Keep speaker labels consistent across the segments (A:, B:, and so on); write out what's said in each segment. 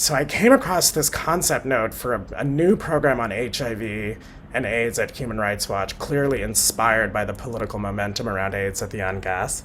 A: So I came across this concept note for a new program on HIV and AIDS at Human Rights Watch, clearly inspired by the political momentum around AIDS at the UNGAS.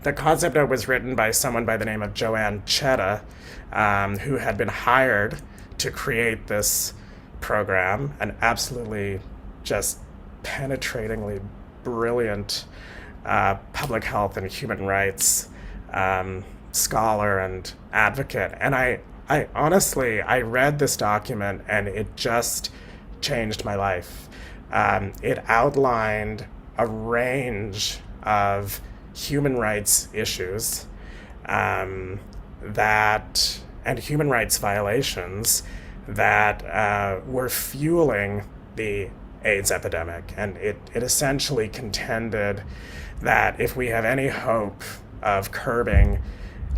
A: The concept note was written by someone by the name of Joanne Chetta, who had been hired to create this program, an absolutely just penetratingly brilliant public health and human rights scholar and advocate. And I honestly, I read this document and it just changed my life. It outlined a range of human rights issues and human rights violations that were fueling the AIDS epidemic. And it essentially contended that if we have any hope of curbing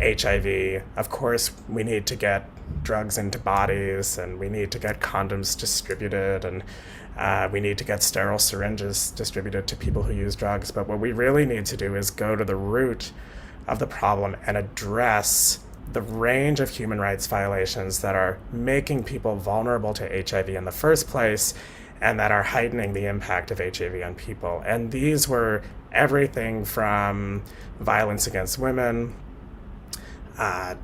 A: HIV, of course, we need to get drugs into bodies, and we need to get condoms distributed, and we need to get sterile syringes distributed to people who use drugs. But what we really need to do is go to the root of the problem and address the range of human rights violations that are making people vulnerable to HIV in the first place and that are heightening the impact of HIV on people. And these were everything from violence against women,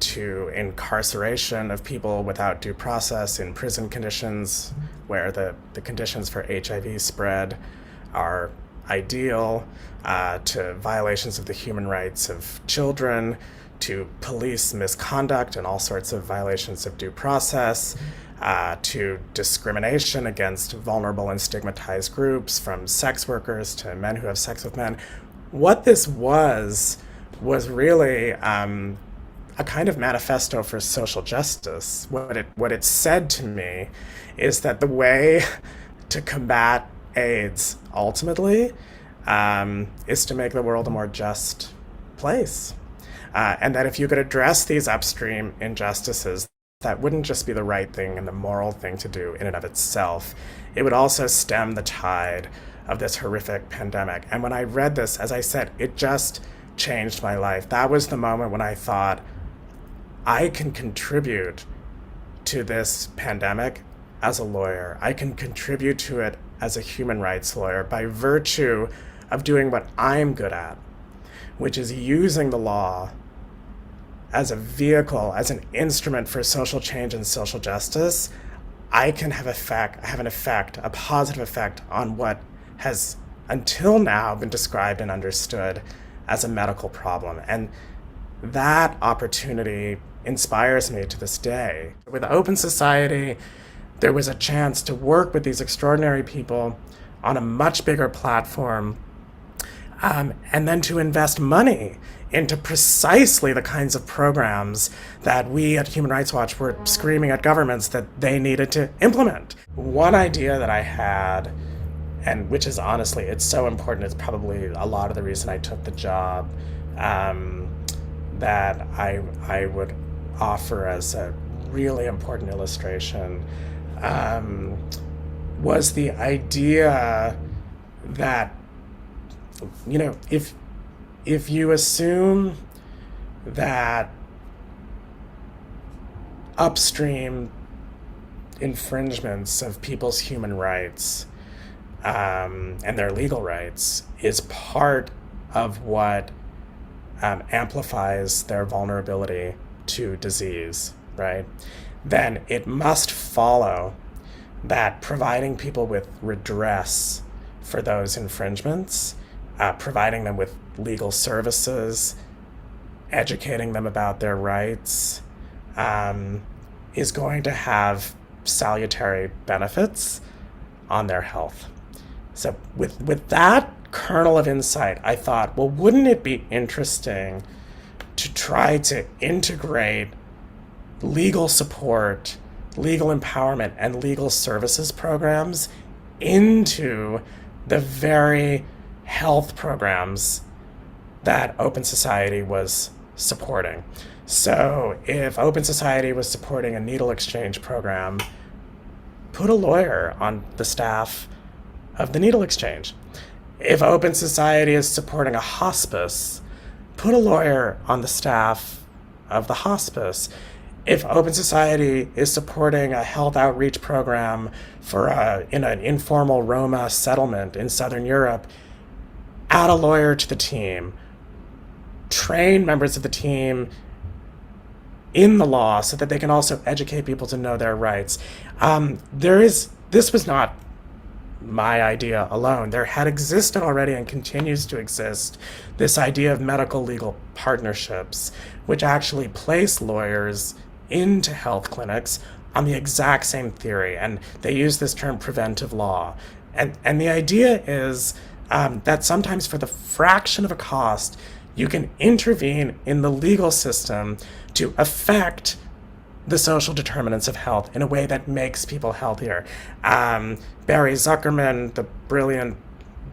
A: to incarceration of people without due process in prison conditions where the conditions for HIV spread are ideal, to violations of the human rights of children, to police misconduct and all sorts of violations of due process, to discrimination against vulnerable and stigmatized groups, from sex workers to men who have sex with men. What this was really a kind of manifesto for social justice. What it said to me is that the way to combat AIDS ultimately is to make the world a more just place. And that if you could address these upstream injustices, that wouldn't just be the right thing and the moral thing to do in and of itself. It would also stem the tide of this horrific pandemic. And when I read this, as I said, it just changed my life. That was the moment when I thought, I can contribute to this pandemic as a lawyer. I can contribute to it as a human rights lawyer by virtue of doing what I'm good at, which is using the law as a vehicle, as an instrument for social change and social justice. I can have an effect, a positive effect on what has until now been described and understood as a medical problem. And that opportunity inspires me to this day. With Open Society, there was a chance to work with these extraordinary people on a much bigger platform, and then to invest money into precisely the kinds of programs that we at Human Rights Watch were screaming at governments that they needed to implement. One idea that I had, and which is honestly, it's so important, it's probably a lot of the reason I took the job, that I would offer as a really important illustration, was the idea that, if you assume that upstream infringements of people's human rights and their legal rights is part of what amplifies their vulnerability to disease, right? Then it must follow that providing people with redress for those infringements, providing them with legal services, educating them about their rights, is going to have salutary benefits on their health. So with that kernel of insight, I thought, well, wouldn't it be interesting to try to integrate legal support, legal empowerment, and legal services programs into the very health programs that Open Society was supporting. So if Open Society was supporting a needle exchange program, put a lawyer on the staff of the needle exchange. If Open Society is supporting a hospice, put a lawyer on the staff of the hospice. if Open Society is supporting a health outreach program for in an informal Roma settlement in Southern Europe, add a lawyer to the team, train members of the team in the law so that they can also educate people to know their rights. This was not my idea alone. There had existed already and continues to exist this idea of medical legal partnerships, which actually place lawyers into health clinics on the exact same theory. And they use this term preventive law. And the idea is that sometimes for the fraction of a cost, you can intervene in the legal system to affect the social determinants of health in a way that makes people healthier. Barry Zuckerman, the brilliant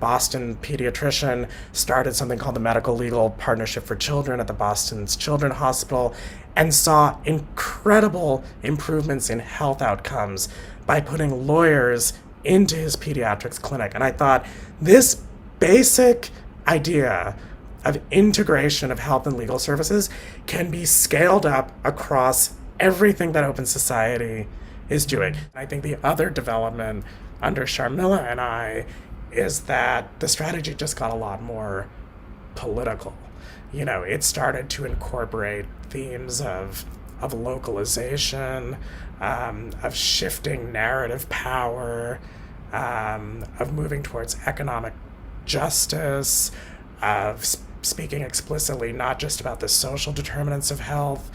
A: Boston pediatrician, started something called the Medical Legal Partnership for Children at the Boston's Children's Hospital and saw incredible improvements in health outcomes by putting lawyers into his pediatrics clinic. And I thought this basic idea of integration of health and legal services can be scaled up across everything that Open Society is doing. I think the other development under Sharmila and I is that the strategy just got a lot more political. You know, it started to incorporate themes of localization, of shifting narrative power, of moving towards economic justice, of speaking explicitly not just about the social determinants of health,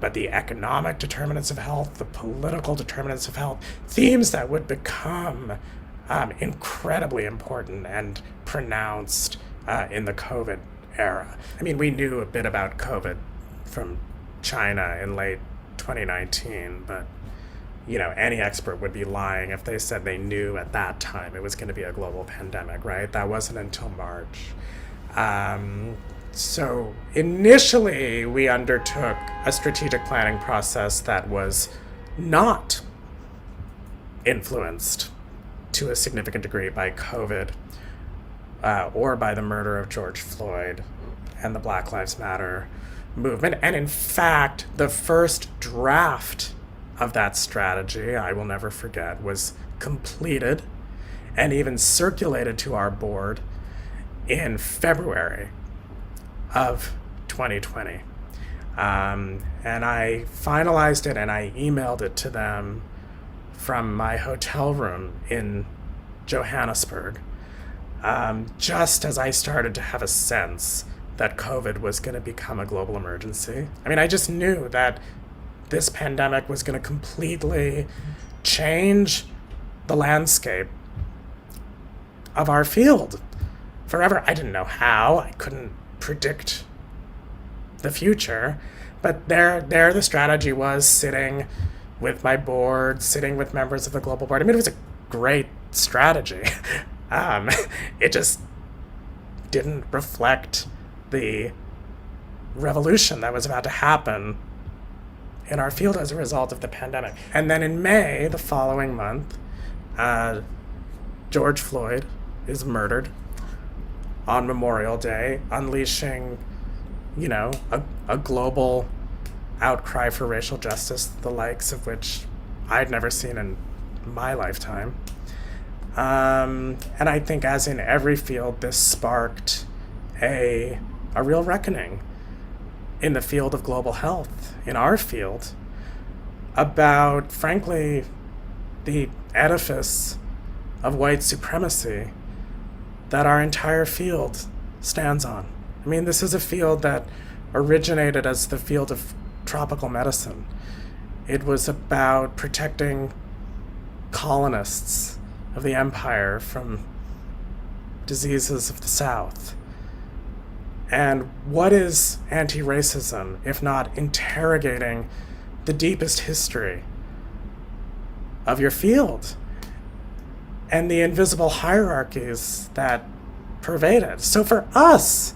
A: but the economic determinants of health, the political determinants of health, themes that would become incredibly important and pronounced in the COVID era. I mean, we knew a bit about COVID from China in late 2019, but you know, any expert would be lying if they said they knew at that time it was going to be a global pandemic, right? That wasn't until March. So initially, we undertook a strategic planning process that was not influenced to a significant degree by COVID or by the murder of George Floyd and the Black Lives Matter movement. And in fact, the first draft of that strategy, I will never forget, was completed and even circulated to our board in February of 2020. And I finalized it and I emailed it to them from my hotel room in Johannesburg, just as I started to have a sense that COVID was going to become a global emergency. I mean, I just knew that this pandemic was going to completely change the landscape of our field forever. I didn't know how. I couldn't predict the future. But there the strategy was, sitting with my board, sitting with members of the global board. I mean, it was a great strategy. It just didn't reflect the revolution that was about to happen in our field as a result of the pandemic. And then in May, the following month, George Floyd is murdered on Memorial Day, unleashing, you know, a global outcry for racial justice, the likes of which I'd never seen in my lifetime. And I think, as in every field, this sparked a real reckoning in the field of global health, in our field, about, frankly, the edifice of white supremacy that our entire field stands on. I mean, this is a field that originated as the field of tropical medicine. It was about protecting colonists of the empire from diseases of the South. And what is anti-racism if not interrogating the deepest history of your field and the invisible hierarchies that pervade it? So for us,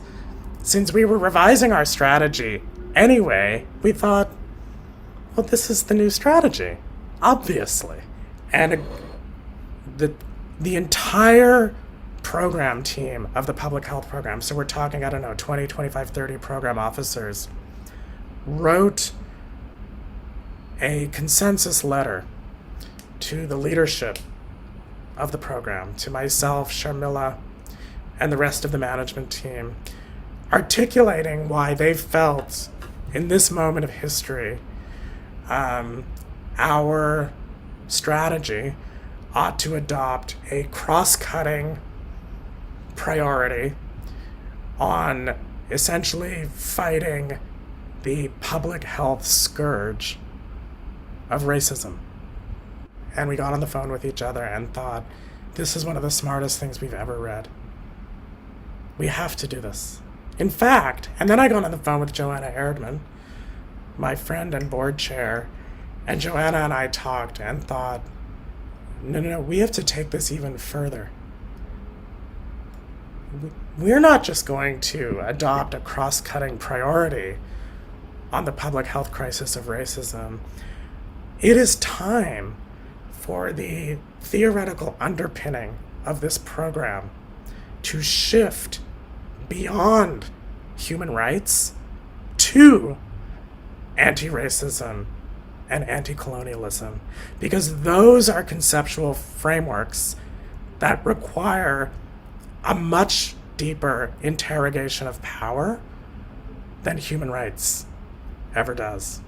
A: since we were revising our strategy anyway, we thought, well, this is the new strategy, obviously. And the entire program team of the public health program, so we're talking, 20, 25, 30 program officers, wrote a consensus letter to the leadership of the program, to myself, Sharmila, and the rest of the management team, articulating why they felt in this moment of history our strategy ought to adopt a cross-cutting priority on essentially fighting the public health scourge of racism. And we got on the phone with each other and thought, this is one of the smartest things we've ever read. We have to do this. In fact, and then I got on the phone with Joanna Erdman, my friend and board chair, and Joanna and I talked and thought, no, we have to take this even further. We're not just going to adopt a cross-cutting priority on the public health crisis of racism. It is time for the theoretical underpinning of this program to shift beyond human rights to anti-racism and anti-colonialism, because those are conceptual frameworks that require a much deeper interrogation of power than human rights ever does.